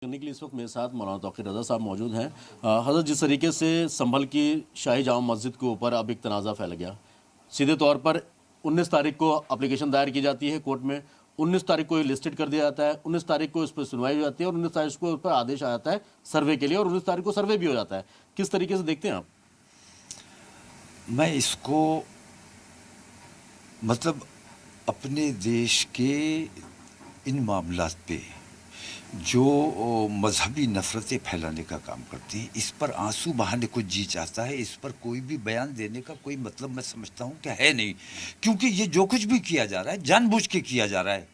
करने के लिए इस वक्त मेरे साथ मौलाना तौक़ीर रज़ा साहब मौजूद हैं। हज़रत, जिस तरीके से संभल की शाही जामा मस्जिद के ऊपर अब एक तनाज़ा फैल गया, सीधे तौर पर 19 तारीख को एप्लीकेशन दायर की जाती है कोर्ट में, 19 तारीख को ये लिस्टेड कर दिया जाता है, 19 तारीख को इस पर सुनवाई हो जाती है और 19 तारीख को उस पर आदेश आ जाता है सर्वे के लिए और 19 तारीख को सर्वे भी हो जाता है। किस तरीके से देखते हैं आप? मैं इसको मतलब अपने देश के इन मामलात पे जो मजहबी नफ़रतें फैलाने का काम करती हैं, इस पर आंसू बहाने को जी चाहता है। इस पर कोई भी बयान देने का कोई मतलब मैं समझता हूँ कि है नहीं, क्योंकि ये जो कुछ भी किया जा रहा है जानबूझ के किया जा रहा है।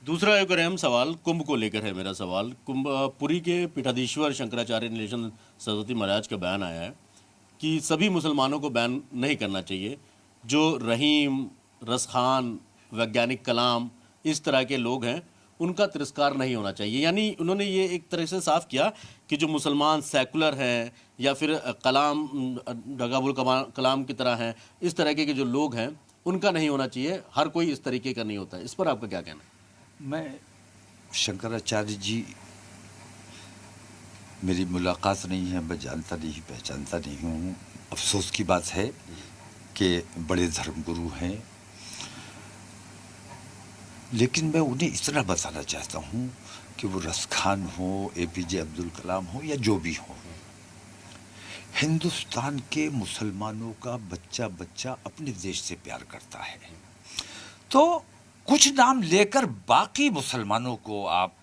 दूसरा एक अहम सवाल कुंभ को लेकर है। मेरा सवाल कुंभ पुरी के पीठाधीश्वर शंकराचार्य नीलेशन सरस्वती महाराज का बयान आया है कि सभी मुसलमानों को बैन नहीं करना चाहिए। जो रहीम, रसखान, वैज्ञानिक कलाम, इस तरह के लोग हैं उनका तिरस्कार नहीं होना चाहिए। यानी उन्होंने ये एक तरह से साफ किया कि जो मुसलमान सेकुलर हैं या फिर कलाम डगाबुल कलाम की तरह हैं, इस तरह के जो लोग हैं उनका नहीं होना चाहिए। हर कोई इस तरीके का नहीं होता है। इस पर आपका क्या कहना है? मैं शंकराचार्य जी, मेरी मुलाकात नहीं है, मैं जानता नहीं पहचानता नहीं हूँ। अफसोस की बात है कि बड़े धर्मगुरु हैं, लेकिन मैं उन्हें इतना बताना चाहता हूँ कि वो रसखान हो, APJ अब्दुल कलाम हो या जो भी हो, हिंदुस्तान के मुसलमानों का बच्चा बच्चा अपने देश से प्यार करता है। तो कुछ नाम लेकर बाकी मुसलमानों को आप,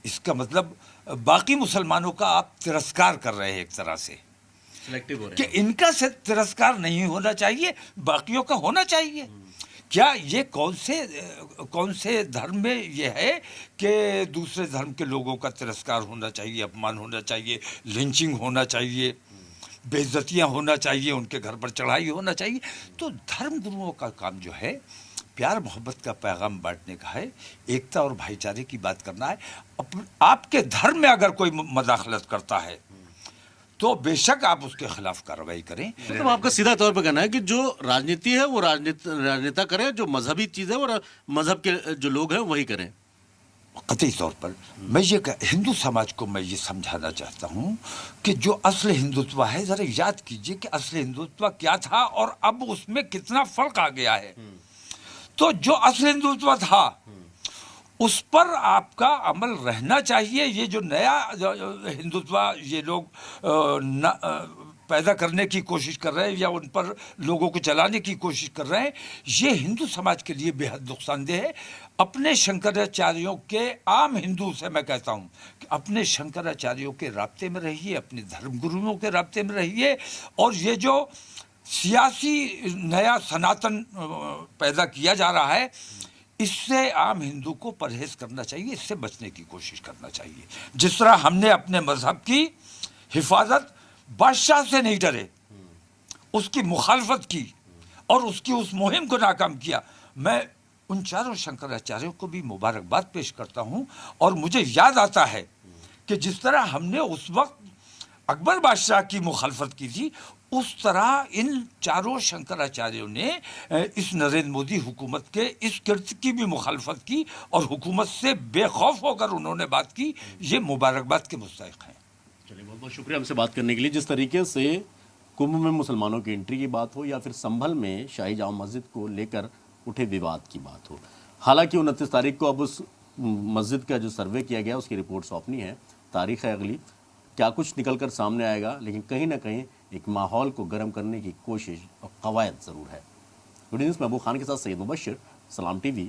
इसका मतलब बाकी मुसलमानों का आप तिरस्कार कर रहे हैं एक तरह से, सिलेक्टिव हो रहे कि हैं। इनका से तिरस्कार नहीं होना चाहिए, बाकियों का होना चाहिए। क्या ये कौन से धर्म में ये है कि दूसरे धर्म के लोगों का तिरस्कार होना चाहिए, अपमान होना चाहिए, लिंचिंग होना चाहिए, बेइज्जतियां होना चाहिए, उनके घर पर चढ़ाई होना चाहिए? तो धर्म गुरुओं का काम जो है प्यार मोहब्बत का पैगाम बांटने का है, एकता और भाईचारे की बात करना है। आपके धर्म में अगर कोई मदाखलत करता है तो बेशक आप उसके खिलाफ कार्रवाई करें। मतलब आपका सीधा तौर पर कहना है कि जो राजनीति है वो राजनेता करें, जो मजहबी चीज़ है वो मजहब के जो लोग हैं वही करें। कतई तौर पर मैं ये हिंदू समाज को मैं ये समझाना चाहता हूँ कि जो असली हिंदुत्व है, ज़रा याद कीजिए कि असली हिंदुत्व क्या था और अब उसमें कितना फर्क आ गया है। तो जो असली हिंदुत्व था उस पर आपका अमल रहना चाहिए। ये जो नया हिंदुत्व ये लोग पैदा करने की कोशिश कर रहे हैं या उन पर लोगों को चलाने की कोशिश कर रहे हैं, ये हिंदू समाज के लिए बेहद नुकसानदेह है। अपने शंकराचार्यों के, आम हिंदू से मैं कहता हूँ कि अपने शंकराचार्यों के राब्ते में रहिए, अपने धर्मगुरुओं के राब्ते में रहिए, और ये जो सियासी नया सनातन पैदा किया जा रहा है, इससे आम हिंदू को परहेज करना चाहिए, इससे बचने की कोशिश करना चाहिए। जिस तरह हमने अपने मजहब की हिफाजत बादशाह से नहीं डरे, उसकी मुखालफत की और उसकी उस मुहिम को नाकाम किया, मैं उन चारों शंकराचार्यों को भी मुबारकबाद पेश करता हूं। और मुझे याद आता है कि जिस तरह हमने उस वक्त अकबर बादशाह की मुखालफत की थी, उस तरह इन चारों शंकराचार्यों ने इस नरेंद्र मोदी हुकूमत के इस कृत्य की भी मुखालफत की और हुकूमत से बेखौफ होकर उन्होंने बात की। ये मुबारकबाद के मुस्तहिक हैं। चलिए, बहुत बहुत शुक्रिया हमसे बात करने के लिए। जिस तरीके से कुंभ में मुसलमानों की एंट्री की बात हो या फिर संभल में शाही जामा मस्जिद को लेकर उठे विवाद की बात हो, हालांकि 29 तारीख को अब उस मस्जिद का जो सर्वे किया गया उसकी रिपोर्ट सौंपनी है, तारीख है अगली, क्या कुछ निकल कर सामने आएगा, लेकिन कहीं ना कहीं एक माहौल को गर्म करने की कोशिश और कवायद ज़रूर है। वीडियो न्यूज़ महबूब खान के साथ सैयद मुबशर, सलाम TV।